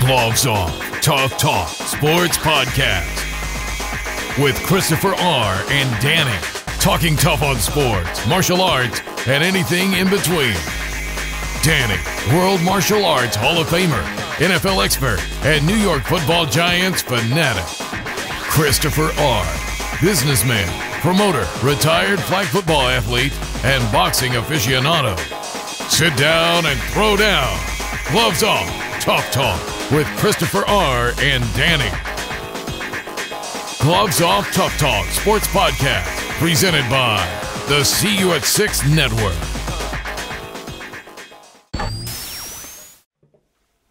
Gloves Off, Tough Talk Sports Podcast with Christopher R. and Dani, talking tough on sports, martial arts, and anything in between. Dani, World Martial Arts Hall of Famer, NFL expert, and New York Football Giants fanatic. Christopher R., businessman, promoter, retired flag football athlete, and boxing aficionado. Sit down and throw down. Gloves Off, Tough Talk with Christopher R. and Dani. Gloves Off, Tough Talk Sports Podcast, presented by the See You at 6 Network.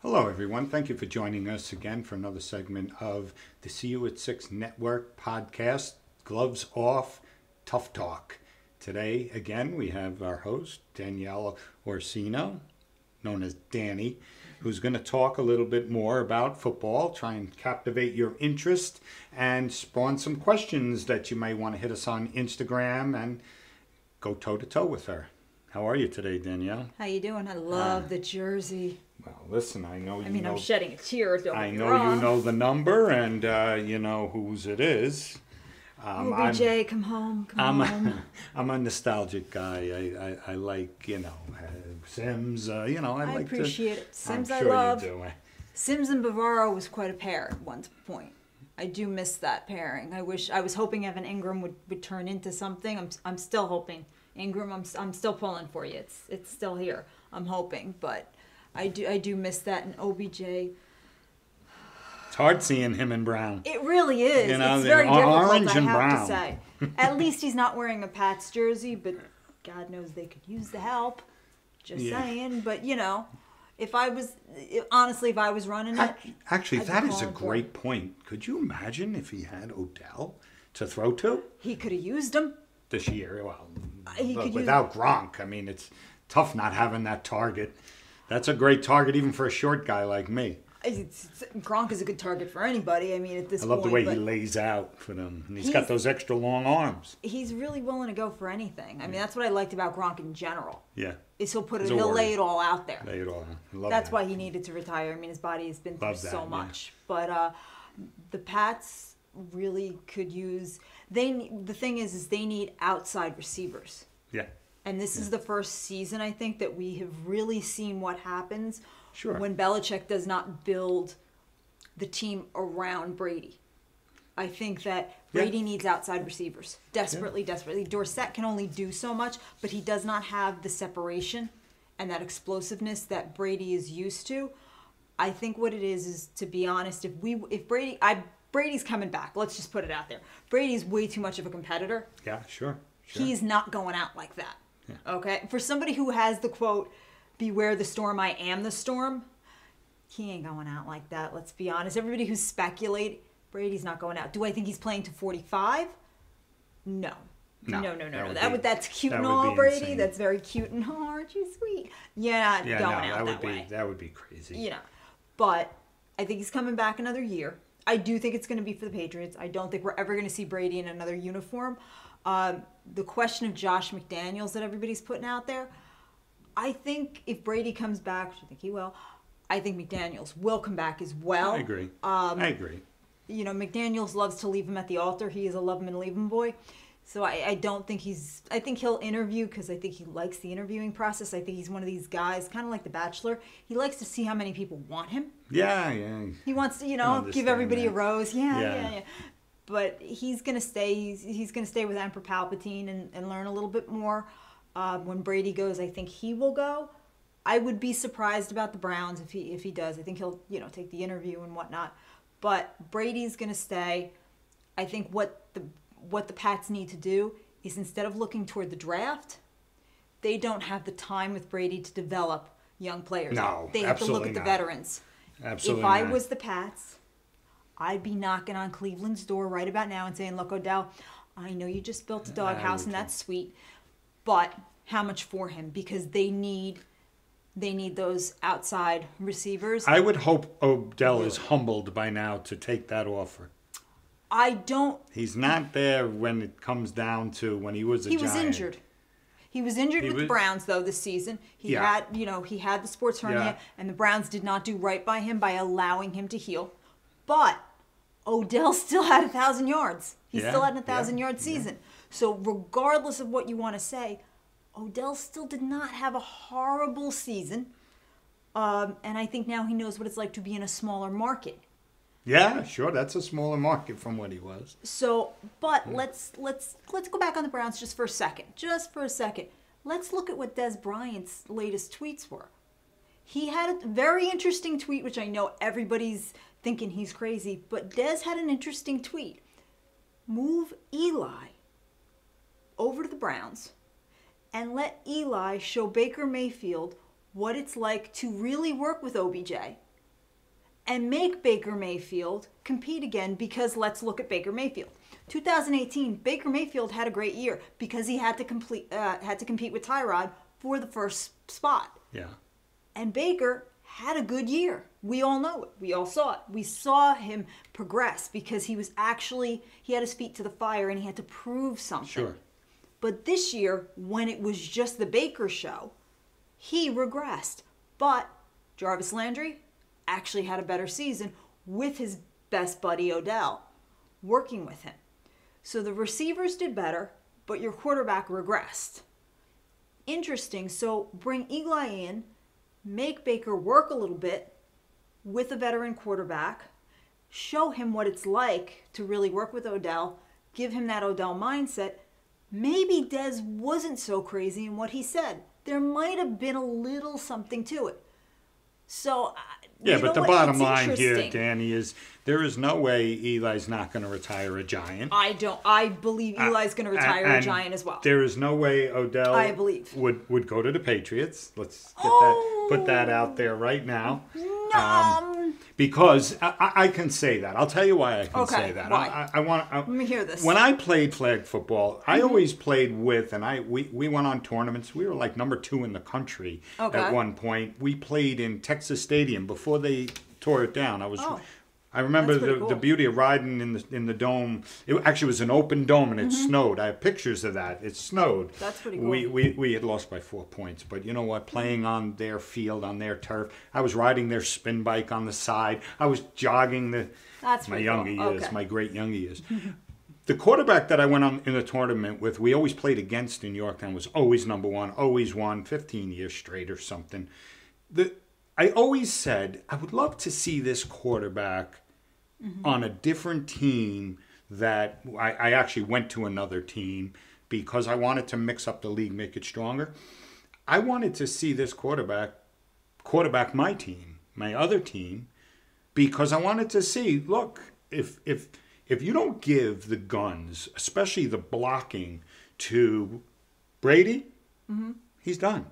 Hello, everyone. Thank you for joining us again for another segment of the See You at 6 Network podcast, Gloves Off, Tough Talk. Today, again, we have our host, Danielle Orsino, known as Dani, who's going to talk a little bit more about football, try and captivate your interest, and spawn some questions that you may want to hit us on Instagram and go toe-to-toe with her. How are you today, Danielle? How you doing? I love the jersey. Well, listen, I know you know... I'm shedding a tear. I know you know the number, and you know whose it is. OBJ, come home, come home. I'm a nostalgic guy. I like, Sims, I like to... I appreciate it. Sims I'm sure I love. You do. Sims and Bavaro was quite a pair at one point. I do miss that pairing. I was hoping Evan Ingram would turn into something. I'm still hoping. Ingram, I'm still pulling for you. It's still here. I'm hoping, but I do miss that. And OBJ... It's hard seeing him in brown. It really is. It's very difficult, I have to say. At least he's not wearing a Pats jersey, but God knows they could use the help. Just saying. But, if I was running it... Actually, that is a great point. Could you imagine if he had Odell to throw to? He could have used him. This year, without Gronk. I mean, it's tough not having that target. That's a great target even for a short guy like me. Gronk is a good target for anybody. I mean, at this point. I love the way he lays out for them. And he's got those extra long arms. He's really willing to go for anything. I mean, that's what I liked about Gronk in general. Yeah. Is he'll lay it all out there. Lay it all out. That's why he needed to retire. I mean, his body has been through so much. But the Pats really could use... The thing is they need outside receivers. Yeah. And this is the first season, I think, that we have really seen what happens when Belichick does not build the team around Brady. I think that Brady needs outside receivers. Desperately. Dorsett can only do so much, but he does not have the separation and that explosiveness that Brady is used to. I think what it is to be honest, if Brady's coming back, let's just put it out there. Brady's way too much of a competitor. Yeah, sure. He's not going out like that. Yeah. Okay? For somebody who has the quote, beware the storm, I am the storm, he ain't going out like that, let's be honest. Everybody who's speculating, Brady's not going out. Do I think he's playing to 45? No. No. That's cute and all, Brady. Insane. That's very cute and aren't you sweet? Yeah, going out that way. That would be crazy. But I think he's coming back another year. I do think it's going to be for the Patriots. I don't think we're ever going to see Brady in another uniform. The question of Josh McDaniels that everybody's putting out there, I think if Brady comes back, which I think he will, I think McDaniels will come back as well. I agree. McDaniels loves to leave him at the altar. He is a love him and leave him boy. So I don't think I think he'll interview because I think he likes the interviewing process. I think he's one of these guys, kind of like The Bachelor. He likes to see how many people want him. Yeah. He wants to, give everybody a rose. Yeah. But he's going to stay. He's going to stay with Emperor Palpatine and learn a little bit more. When Brady goes, I think he will go. I would be surprised about the Browns if he does. I think he'll, take the interview and whatnot. But Brady's going to stay. I think what the Pats need to do is instead of looking toward the draft, they don't have the time with Brady to develop young players. No, they have to look at the veterans. Absolutely. If I was the Pats, I'd be knocking on Cleveland's door right about now and saying, look, Odell, I know you just built a doghouse and that's sweet, but how much for him? Because they need those outside receivers. I would hope Odell is humbled by now to take that offer. I don't... He's not there when it comes down to when he was a Giant. He was injured. He was injured with the Browns, though, this season. He had the sports hernia, and the Browns did not do right by him by allowing him to heal. But Odell still had 1,000 yards. He still had a 1,000-yard season. So regardless of what you want to say, Odell still did not have a horrible season. And I think now he knows what it's like to be in a smaller market. Yeah, sure. That's a smaller market from what he was. So, but let's go back on the Browns just for a second. Just for a second. Let's look at what Des Bryant's latest tweets were. He had a very interesting tweet, which I know everybody's thinking he's crazy, but Des had an interesting tweet. Move Eli over to the Browns and let Eli show Baker Mayfield what it's like to really work with OBJ and make Baker Mayfield compete again, because let's look at Baker Mayfield. 2018, Baker Mayfield had a great year because he had to compete with Tyrod for the first spot. Yeah. And Baker had a good year. We all know it. We all saw it. We saw him progress because he had his feet to the fire and he had to prove something. Sure. But this year, when it was just the Baker show, he regressed. But Jarvis Landry actually had a better season with his best buddy Odell working with him. So the receivers did better, but your quarterback regressed. Interesting. So bring Eli in, make Baker work a little bit with a veteran quarterback, show him what it's like to really work with Odell, give him that Odell mindset. Maybe Des wasn't so crazy in what he said. There might have been a little something to it. So, but the bottom line here, Dani, is there is no way Eli's not going to retire a Giant. I believe Eli's going to retire a Giant as well. There is no way Odell would go to the Patriots. Let's put that out there right now. Because I can say that. I'll tell you why I can say that. Why? Let me hear this. When I played flag football, I always played with, and we went on tournaments. We were like number 2 in the country at one point. We played in Texas Stadium before they tore it down. I remember the beauty of riding in the dome. It actually was an open dome and it snowed. I have pictures of that. It snowed. That's pretty cool. We had lost by 4 points, but you know what? Playing on their field, on their turf, I was riding their spin bike on the side. I was jogging my great younger years. The quarterback that I went on in the tournament with, we always played against in Yorktown, was always number 1, always won 15 years straight or something. I always said, I would love to see this quarterback on a different team. That I actually went to another team because I wanted to mix up the league, make it stronger. I wanted to see this quarterback my team, my other team, because I wanted to see, look, if you don't give the guns, especially the blocking, to Brady, he's done.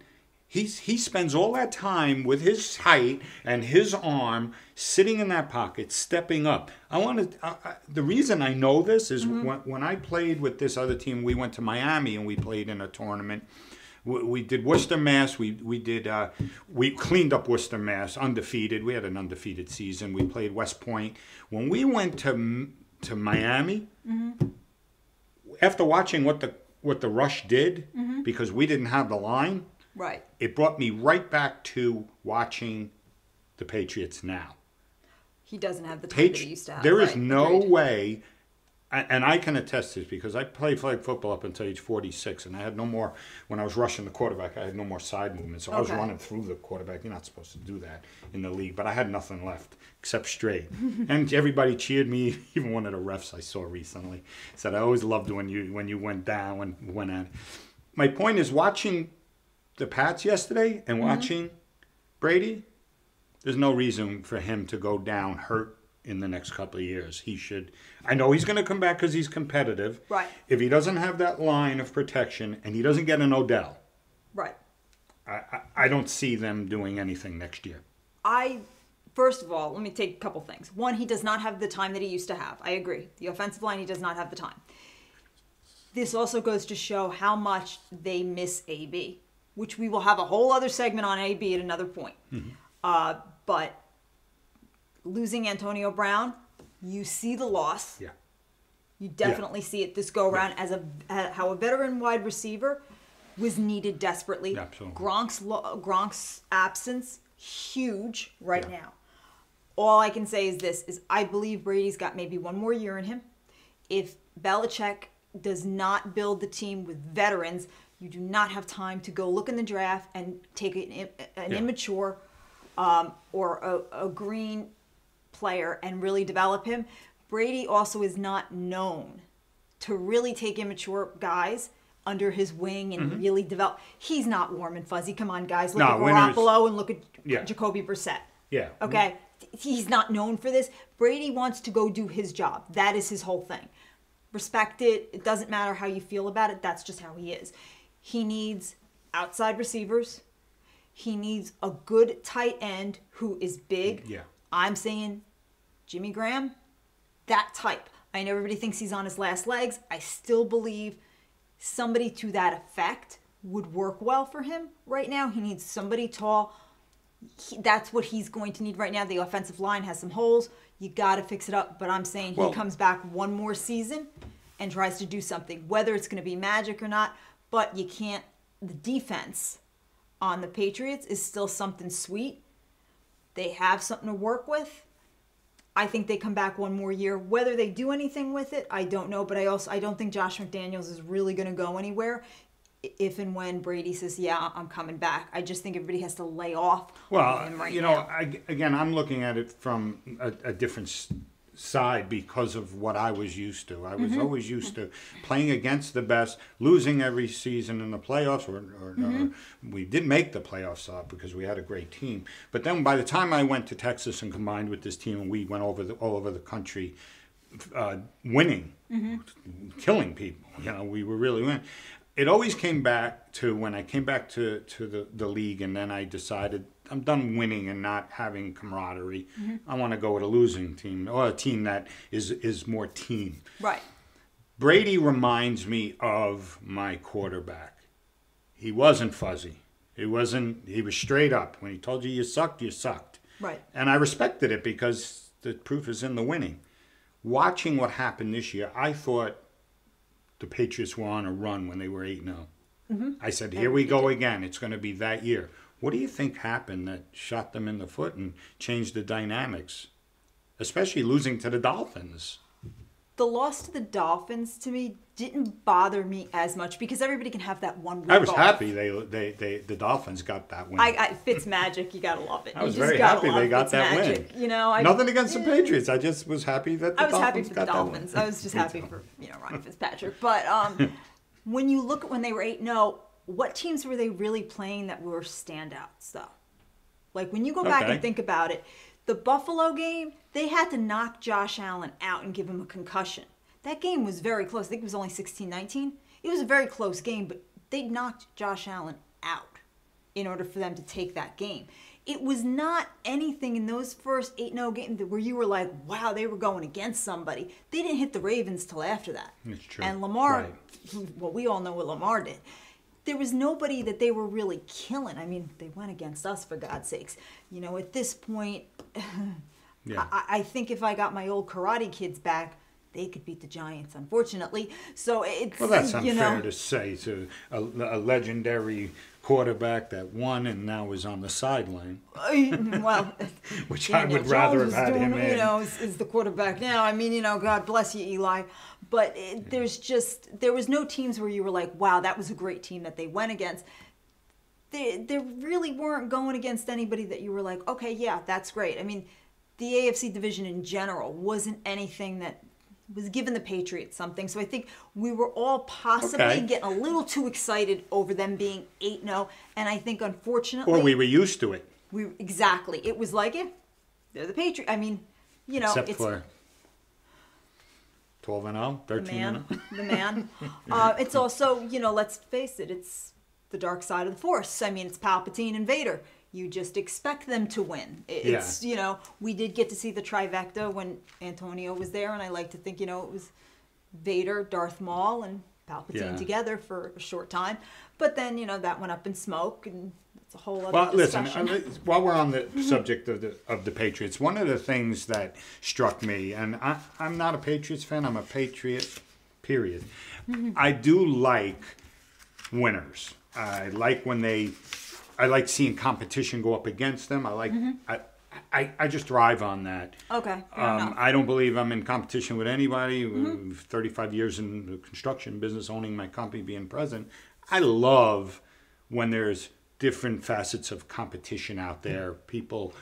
He spends all that time with his height and his arm sitting in that pocket, stepping up. The reason I know this is when I played with this other team, we went to Miami and we played in a tournament. We did Worcester, Mass. We cleaned up Worcester, Mass, undefeated. We had an undefeated season. We played West Point. When we went to Miami, after watching what the Rush did, because we didn't have the line. Right. It brought me right back to watching the Patriots now. He doesn't have the time that he used to have. There is no way, and I can attest to this because I played flag football up until age 46, and I had no more, when I was rushing the quarterback, I had no more side movement. So I was running through the quarterback. You're not supposed to do that in the league, but I had nothing left except straight. And everybody cheered me. Even one of the refs I saw recently said, I always loved when you went down and went at it. My point is, watching the Pats yesterday and watching Brady, there's no reason for him to go down hurt in the next couple of years. He should. I know he's going to come back because he's competitive. Right. If he doesn't have that line of protection and he doesn't get an Odell, right, I don't see them doing anything next year. First of all, let me take a couple things. One, he does not have the time that he used to have. I agree. The offensive line, he does not have the time. This also goes to show how much they miss AB, which we will have a whole other segment on AB at another point. But losing Antonio Brown, you see the loss. Yeah. You definitely see it this go around as how a veteran wide receiver was needed desperately. Absolutely. Gronk's absence, huge right now. All I can say is this, is I believe Brady's got maybe one more year in him. If Belichick does not build the team with veterans, you do not have time to go look in the draft and take an immature or a green player and really develop him. Brady also is not known to really take immature guys under his wing and really develop. He's not warm and fuzzy. Come on, guys. Look at Garoppolo and look at Jacoby Brissett. Yeah. Okay? He's not known for this. Brady wants to go do his job. That is his whole thing. Respect it. It doesn't matter how you feel about it. That's just how he is. He needs outside receivers. He needs a good tight end who is big. Yeah. I'm saying Jimmy Graham, that type. I know everybody thinks he's on his last legs. I still believe somebody to that effect would work well for him right now. He needs somebody tall. That's what he's going to need right now. The offensive line has some holes. You got to fix it up. But I'm saying he comes back one more season and tries to do something, whether it's going to be magic or not. But you can't. The defense on the Patriots is still something sweet. They have something to work with. I think they come back one more year. Whether they do anything with it, I don't know. But I don't think Josh McDaniels is really going to go anywhere if and when Brady says, yeah, I'm coming back. I just think everybody has to lay off on him right now. Again, I'm looking at it from a different side because of what I was used to. I was always used to playing against the best, losing every season in the playoffs, or we didn't make the playoffs because we had a great team. But then by the time I went to Texas and combined with this team, and we went all over the country winning, killing people. We were really winning. It always came back to when I came back to the league, and then I decided I'm done winning and not having camaraderie. I want to go with a losing team, or a team that is more team. Right. Brady reminds me of my quarterback. He wasn't fuzzy. He was straight up. When he told you sucked, you sucked. Right. And I respected it because the proof is in the winning. Watching what happened this year, I thought the Patriots were on a run when they were 8-0. I said, here we go again. It's going to be that year. What do you think happened that shot them in the foot and changed the dynamics? Especially losing to the Dolphins. The loss to the Dolphins, to me, didn't bother me as much because everybody can have that one week I was off. happy the Dolphins got that win. Fitz magic. You got to love it. I was very happy they got that magic. win. Nothing against the Patriots. I just was happy that the Dolphins got that win. I was happy for the Dolphins. I was just happy for Ryan Fitzpatrick. But when you look at when they were 8-0, what teams were they really playing that were standouts, though? Like, when you go back and think about it, the Buffalo game, they had to knock Josh Allen out and give him a concussion. That game was very close. I think it was only 16-19. It was a very close game, but they knocked Josh Allen out in order for them to take that game. It was not anything in those first 8-0 games where you were like, wow, they were going against somebody. They didn't hit the Ravens till after that. That's true. And Lamar, well, we all know what Lamar did. There was nobody that they were really killing. I mean, they went against us, for God's sakes. At this point, I think if I got my old Karate Kids back, they could beat the Giants, unfortunately. So it's, well, that's unfair to say to a legendary quarterback that won and now is on the sideline. Well, which I would rather have had him in. Is the quarterback now. I mean, God bless you, Eli. But there was no teams where you were like, wow, that was a great team that they went against. They really weren't going against anybody that you were like, okay, yeah, that's great. I mean, the AFC division in general wasn't anything that was giving the Patriots something. So I think we were all possibly getting a little too excited over them being 8-0. And I think, unfortunately... Or we were used to it. Exactly. It was like, they're the Patriots. I mean, Except for 12-0, 13-0. The man. It's also, let's face it, it's the dark side of the Force. I mean, it's Palpatine and Vader. You just expect them to win. It's, we did get to see the trifecta when Antonio was there, and I like to think, it was Vader, Darth Maul, and Palpatine together for a short time. But then, that went up in smoke, and it's a whole other discussion. Listen, while we're on the subject of the Patriots, one of the things that struck me, and I'm not a Patriots fan, I'm a Patriot, period. I do like winners. I like I like seeing competition go up against them. I like, I just thrive on that. Okay. I don't believe I'm in competition with anybody. 35 years in the construction business, owning my company, being president. I love when there's different facets of competition out there. People,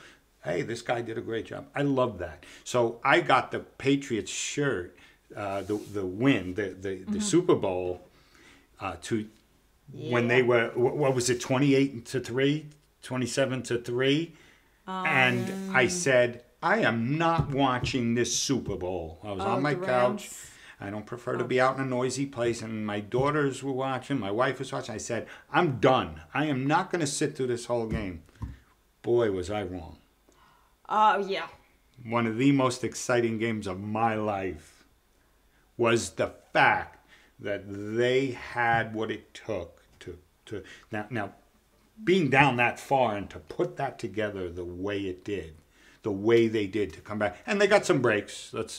hey, this guy did a great job. I love that. So I got the Patriots shirt, the win, the Super Bowl, when they were, what was it, 28-3, 27-3, and I said, I am not watching this Super Bowl. I was on my couch. I don't prefer to be out in a noisy place, and my daughters were watching, my wife was watching. I said, I'm done. I am not going to sit through this whole game. Boy, was I wrong. Yeah. One of the most exciting games of my life was the fact that they had what it took to now being down that far and to put that together the way it did, the way they did to come back. And they got some breaks. Let's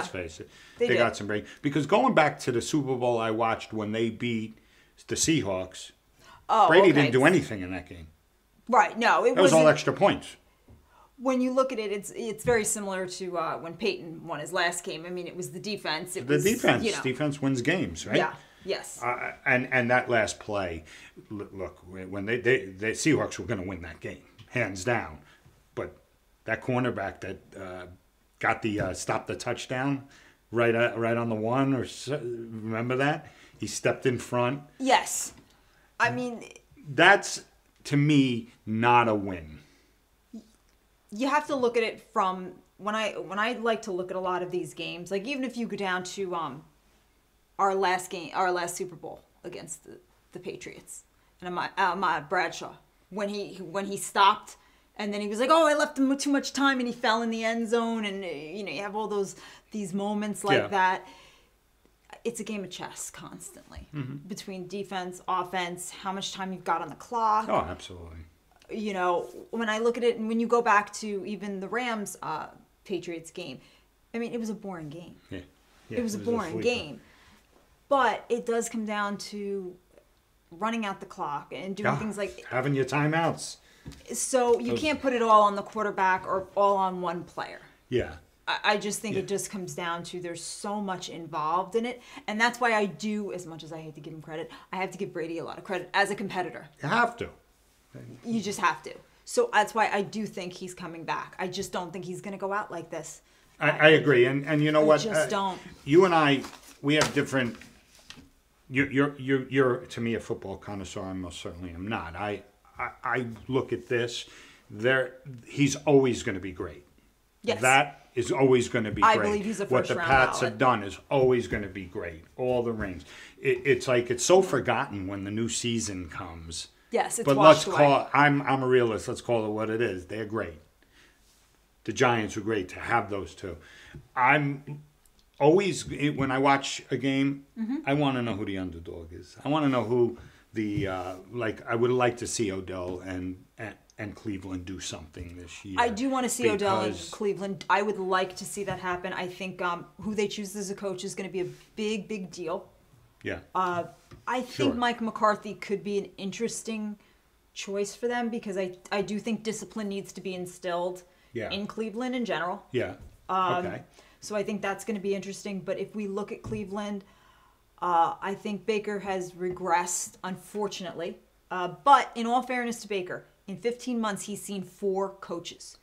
face it. They got some breaks. Because going back to the Super Bowl I watched when they beat the Seahawks, Brady didn't do anything in that game. Right. No, it was all extra points. When you look at it, it's very similar to when Peyton won his last game. I mean, it was the defense. Defense wins games, right? Yeah. Yes. And that last play, look, when the Seahawks were going to win that game, hands down. But that cornerback that got the stopped the touchdown right on the one, or remember that? He stepped in front. Yes. I mean, that's to me not a win. You have to look at it from when I like to look at a lot of these games, like even if you go down to our last Super Bowl against the Patriots, and Bradshaw, when he stopped, and then he was like, oh, I left him too much time, and he fell in the end zone, and you have all these moments like that. It's a game of chess constantly between defense, offense, how much time you've got on the clock. Oh, absolutely. When I look at it, and when you go back to even the Rams Patriots game, I mean, it was a boring game. Yeah. It was a boring game. But it does come down to running out the clock and doing things like having your timeouts. So you can't put it all on the quarterback or all on one player. Yeah. I just think it just comes down to there's so much involved in it. And that's why I do, as much as I hate to give him credit, I have to give Brady a lot of credit as a competitor. You have to. You just have to. So that's why I do think he's coming back. I just don't think he's going to go out like this. I agree. And you know what? I just don't. You and I, we have different... You're to me a football connoisseur. I most certainly am not. I look at this. He's always going to be great. Yes. That is always going to be great. I believe he's a What the Pats have done is always going to be great. All the rings. It's like it's so forgotten when the new season comes. Yes, it's but washed let's away. call. I'm a realist. Let's call it what it is. They're great. The Giants are great to have those two. I'm always, when I watch a game, I want to know who the underdog is. I want to know who the I would like to see Odell and Cleveland do something this year. I do want to see Odell and Cleveland. I would like to see that happen. I think who they choose as a coach is going to be a big, big deal. Yeah. I think Mike McCarthy could be an interesting choice for them because I do think discipline needs to be instilled in Cleveland in general. Yeah. Okay. So I think that's going to be interesting. But if we look at Cleveland, I think Baker has regressed, unfortunately. But in all fairness to Baker, in 15 months, he's seen 4 coaches.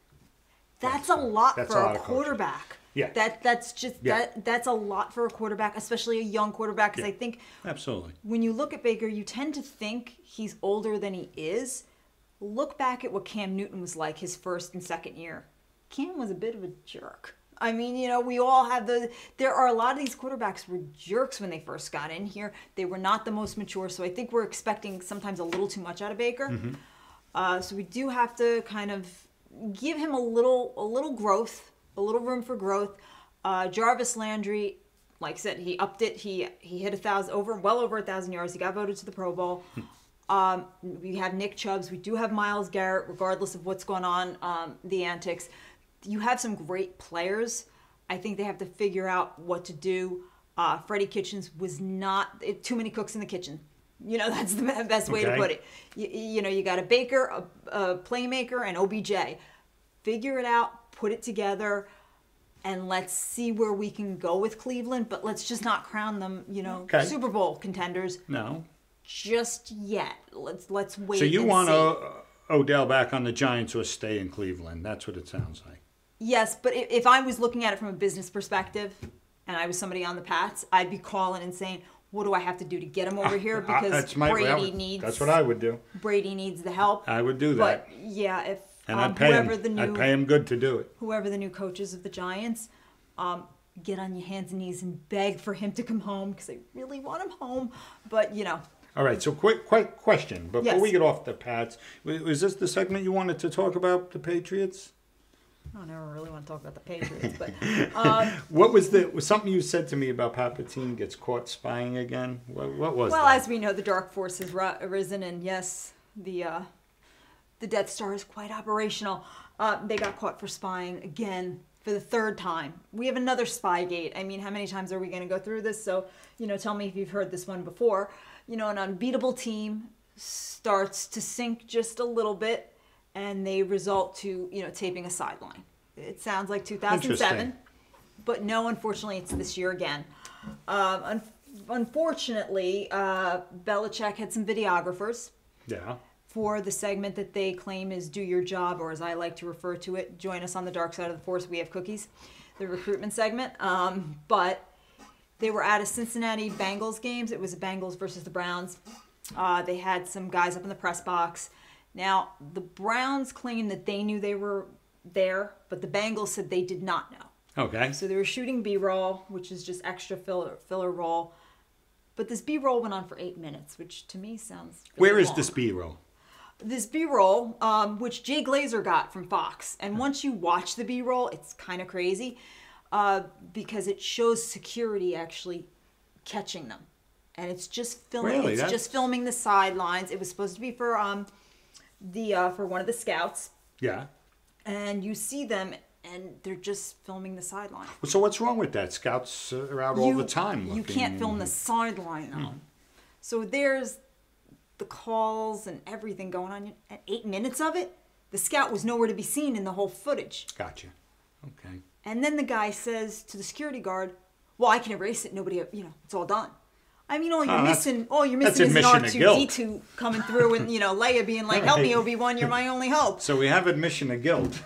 That's a lot for a quarterback. Yeah. That's a lot for a quarterback, especially a young quarterback. Because I think absolutely when you look at Baker, you tend to think he's older than he is. Look back at what Cam Newton was like his first and second year. Cam was a bit of a jerk. I mean, we all have there are a lot of these quarterbacks were jerks when they first got in here. They were not the most mature, so I think we're expecting sometimes a little too much out of Baker. So we do have to kind of give him a little growth, a little room for growth. Jarvis Landry, like I said, he upped it. He hit well over 1,000 yards. He got voted to the Pro Bowl. We have Nick Chubbs. We do have Myles Garrett, regardless of what's going on, the antics. You have some great players. I think they have to figure out what to do. Freddie Kitchens was not too many cooks in the kitchen. That's the best way to put it. You got a Baker, a playmaker, and OBJ. Figure it out, put it together, and let's see where we can go with Cleveland. But let's just not crown them, Super Bowl contenders. No. Just yet. Let's wait. So you want Odell back on the Giants or stay in Cleveland? That's what it sounds like. Yes, but if I was looking at it from a business perspective, and I was somebody on the Pats, I'd be calling and saying, what do I have to do to get him over here? Because Brady needs... That's what I would do. Brady needs the help. I would do that. But, yeah, if I'd pay him good to do it. Whoever the new coaches of the Giants, get on your hands and knees and beg for him to come home because I really want him home. But, All right, so quick question. Before we get off the Pats, was this the segment you wanted to talk about, the Patriots? I never really want to talk about the Patriots, but what was something you said to me about Palpatine gets caught spying again? What was that? Well, as we know, the dark force has arisen, and yes, the Death Star is quite operational. They got caught for spying again for the third time. We have another Spygate. I mean, how many times are we going to go through this? So, tell me if you've heard this one before. An unbeatable team starts to sink just a little bit, and they result to, taping a sideline. It sounds like 2007, but no, unfortunately, it's this year again. Unfortunately, Belichick had some videographers. Yeah. For the segment that they claim is Do Your Job, or as I like to refer to it, Join Us on the Dark Side of the Force, We Have Cookies, the recruitment segment. But they were at a Cincinnati Bengals games. It was the Bengals versus the Browns. They had some guys up in the press box. Now, the Browns claim that they knew they were there, but the Bengals said they did not know. Okay. So they were shooting B-roll, which is just extra filler roll. But this B-roll went on for 8 minutes, which to me sounds really Where is long. this B-roll? This B-roll, which Jay Glazer got from Fox. And once you watch the B-roll, it's kind of crazy because it shows security actually catching them. And it's just filming. Really? It's just filming the sidelines. It was supposed to be for for one of the scouts. Yeah. And you see them, and they're just filming the sideline. So what's wrong with that? Scouts are out all the time looking. You can't film the sideline, though. So there's the calls and everything going on. At 8 minutes of it, the scout was nowhere to be seen in the whole footage. Gotcha. Okay. And then the guy says to the security guard, well, I can erase it. Nobody, it's all done. I mean, all you're missing is an R2-D2 coming through and, Leia being like, help me, Obi-Wan, you're my only hope. So we have admission of guilt.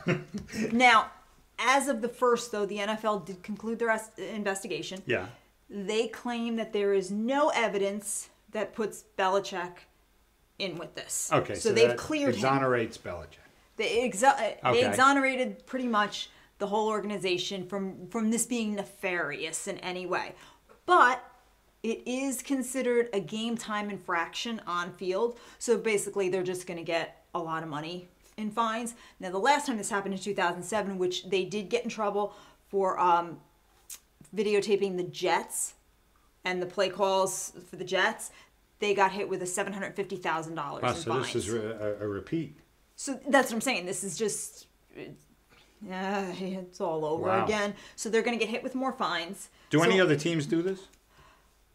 Now, as of the first, though, the NFL did conclude their investigation. Yeah. They claim that there is no evidence that puts Belichick in with this. Okay, so they've cleared exonerates him. Belichick. They exonerated pretty much the whole organization from this being nefarious in any way. But it is considered a game time infraction on field. So basically, they're just going to get a lot of money in fines. Now, the last time this happened in 2007, which they did get in trouble for videotaping the Jets and the play calls for the Jets, they got hit with a $750,000 in fines. So this is a repeat. So that's what I'm saying. This is just, it's all over again. So they're going to get hit with more fines. Do any other teams do this?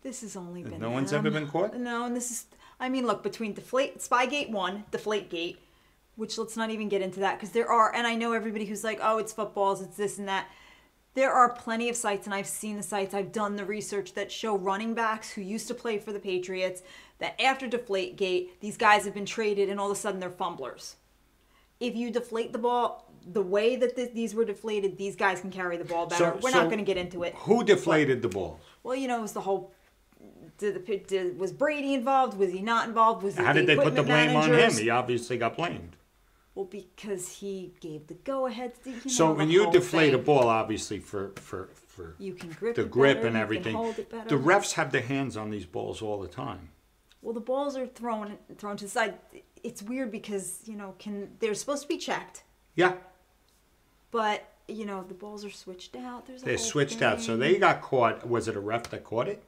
This has only been No one's ever been caught? No, and this is, look, between Spygate 1, Deflategate, which let's not even get into that, because there are, and I know everybody who's like, oh, it's footballs, it's this and that. There are plenty of sites, and I've seen the sites, I've done the research that show running backs who used to play for the Patriots, that after Deflategate, these guys have been traded, and all of a sudden they're fumblers. If you deflate the ball, the way that these were deflated, these guys can carry the ball better. We're not going to get into it. Who deflated the balls? Well, it was the whole... was Brady involved? Was he not involved? How did they put the blame on him? He obviously got blamed. Well, because he gave the go-ahead. So when you deflate a ball, obviously for you can grip the it grip better, and everything, you can hold it better. the refs have their hands on these balls all the time. Well, the balls are thrown to the side. It's weird because they're supposed to be checked. Yeah. But the balls are switched out. They're switched out, so they got caught. Was it a ref that caught it?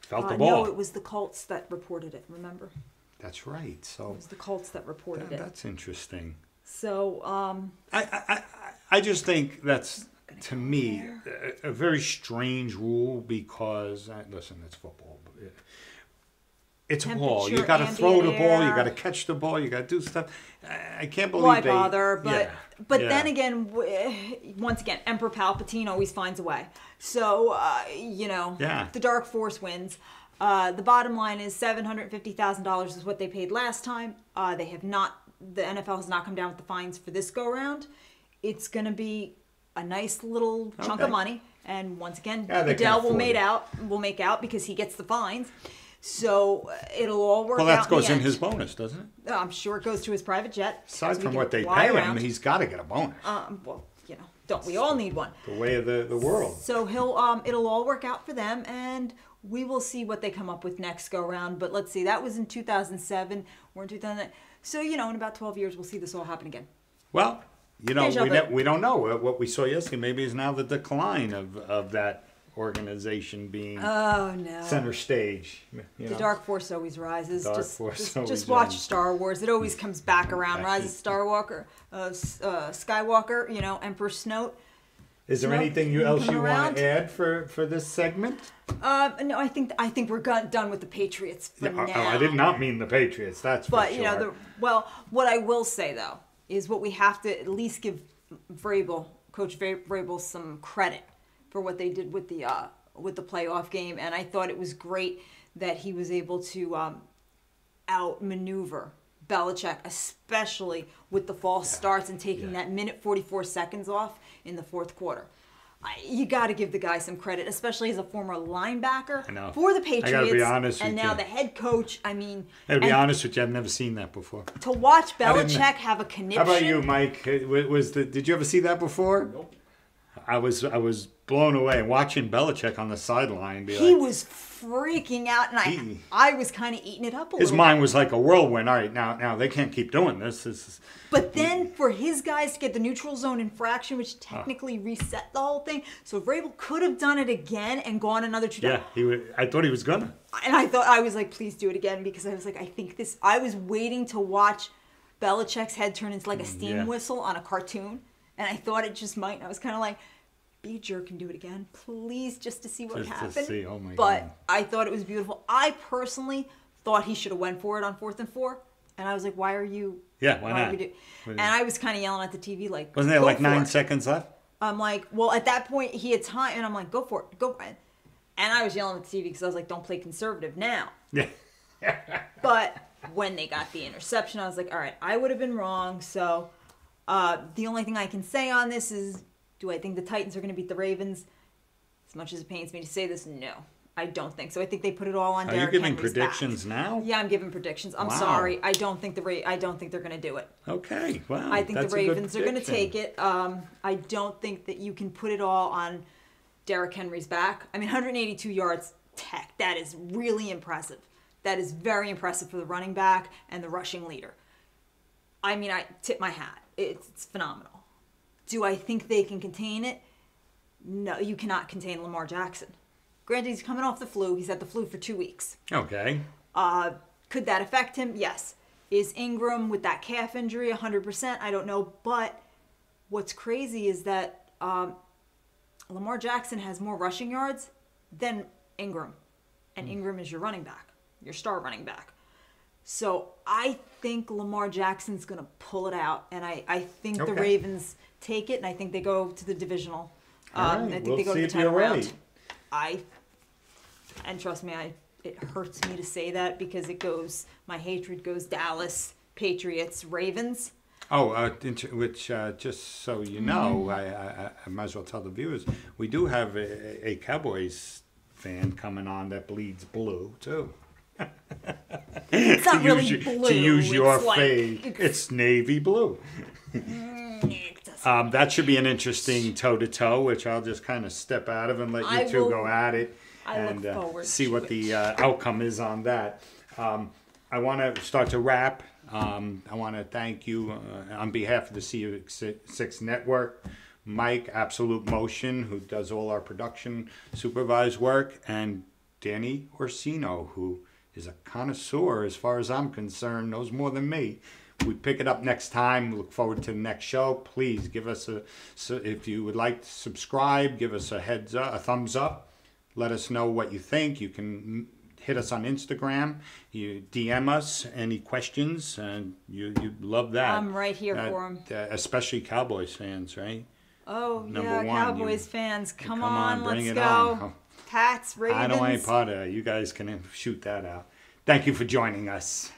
Felt the ball. No, it was the Colts that reported it, remember? That's right. So it was the Colts that reported it. That's interesting. So I just think that's, to me, a very strange rule because, listen, it's football. It's all. You got to throw the ball. You got to catch the ball. You got to do stuff. I can't believe why bother? But then again, once again, Emperor Palpatine always finds a way. So the Dark Force wins. The bottom line is $750,000 is what they paid last time. They have not. The NFL has not come down with the fines for this go round. It's going to be a nice little chunk of money, and once again, Goodell will make out because he gets the fines. So it'll all work out. Well, that goes in his bonus, doesn't it? I'm sure it goes to his private jet. Aside from what they pay him, he's got to get a bonus. Well, don't we all need one? The way of the world. So it'll all work out for them, and we will see what they come up with next go round. But let's see, that was in 2007. We're in 2000. So in about 12 years, we'll see this all happen again. Well, we don't know what we saw yesterday. Maybe is now the decline of that organization being center stage. The Dark Force always rises. Just watch Star Wars. It always comes back around. Rises Skywalker, Emperor Snoke. Is there anything else you want to add for this segment? No, I think we're done with the Patriots for now. I did not mean the Patriots. That's for sure. What I will say though is what we have to at least give Coach Vrabel some credit for what they did with the playoff game, and I thought it was great that he was able to outmaneuver Belichick, especially with the false starts and taking that minute 44 seconds off in the fourth quarter. You got to give the guy some credit, especially as a former linebacker for the Patriots. I got to be honest with you. And now the head coach. I mean, I got to be honest with you. I've never seen that before. To watch Belichick have a conniption. How about you, Mike? Did you ever see that before? Nope. I was blown away watching Belichick on the sideline. He was freaking out, and I was kind of eating it up a little. His mind was like a whirlwind. All right, now they can't keep doing this. But then for his guys to get the neutral zone infraction, which technically reset the whole thing, so Vrabel could have done it again and gone another 2 times. Yeah, I thought he was gonna. And I was like, please do it again, because I was like, I was waiting to watch Belichick's head turn into like a steam whistle on a cartoon, and I thought it just might. And I was kind of like, be a jerk and do it again, please, just to see what happened. To see. Oh my God. God. I thought it was beautiful. I personally thought he should have went for it on 4th and 4, and I was like, why are you? Yeah, why not? And I was kind of yelling at the TV like, wasn't there like 9 seconds left? I'm like, well, at that point he had time, and I'm like, go for it. And I was yelling at the TV because I was like, don't play conservative now. Yeah. But when they got the interception, I was like, all right, I would have been wrong. So the only thing I can say on this is, do I think the Titans are going to beat the Ravens? As much as it pains me to say this, no. I don't think so. I think they put it all on Derrick Henry's back. Are you giving predictions now? Yeah, I'm giving predictions. I'm sorry. I don't think they're going to do it. Okay. Wow. I think the Ravens are going to take it. I don't think that you can put it all on Derrick Henry's back. I mean, 182 yards tech. That is really impressive. That is very impressive for the running back and the rushing leader. I mean, I tip my hat. It's phenomenal. Do I think they can contain it? No, you cannot contain Lamar Jackson. Granted, he's coming off the flu. He's had the flu for 2 weeks. Okay. Could that affect him? Yes. Is Ingram with that calf injury 100%? I don't know. But what's crazy is that Lamar Jackson has more rushing yards than Ingram. And Ingram is your running back, your star running back. So I think Lamar Jackson's going to pull it out. And I think the Ravens take it, and I think they go to the divisional. Right. I think they go to the title round. And trust me, it hurts me to say that because my hatred goes Dallas, Patriots, Ravens. Oh, which just so you know, I might as well tell the viewers, we do have a Cowboys fan coming on that bleeds blue too. It's not really blue. To use your fake, it's navy blue. That should be an interesting toe-to-toe, which I'll just kind of step out of and let you two go at it and see what the outcome is on that. I want to start to wrap. I want to thank you on behalf of the CU6 Network, Mike, Absolute Motion, who does all our production supervised work, and Dani Orsino, who is a connoisseur as far as I'm concerned, knows more than me. We pick it up next time. We look forward to the next show. Please give us if you would like to subscribe, give us a thumbs up. Let us know what you think. You can hit us on Instagram. You DM us any questions, and you love that. I'm right here for them. Especially Cowboys fans, right? Oh, Number yeah, one, Cowboys fans. Come on, bring let's it go. on. Pats, Ravens. I don't want any part of it. You guys can shoot that out. Thank you for joining us.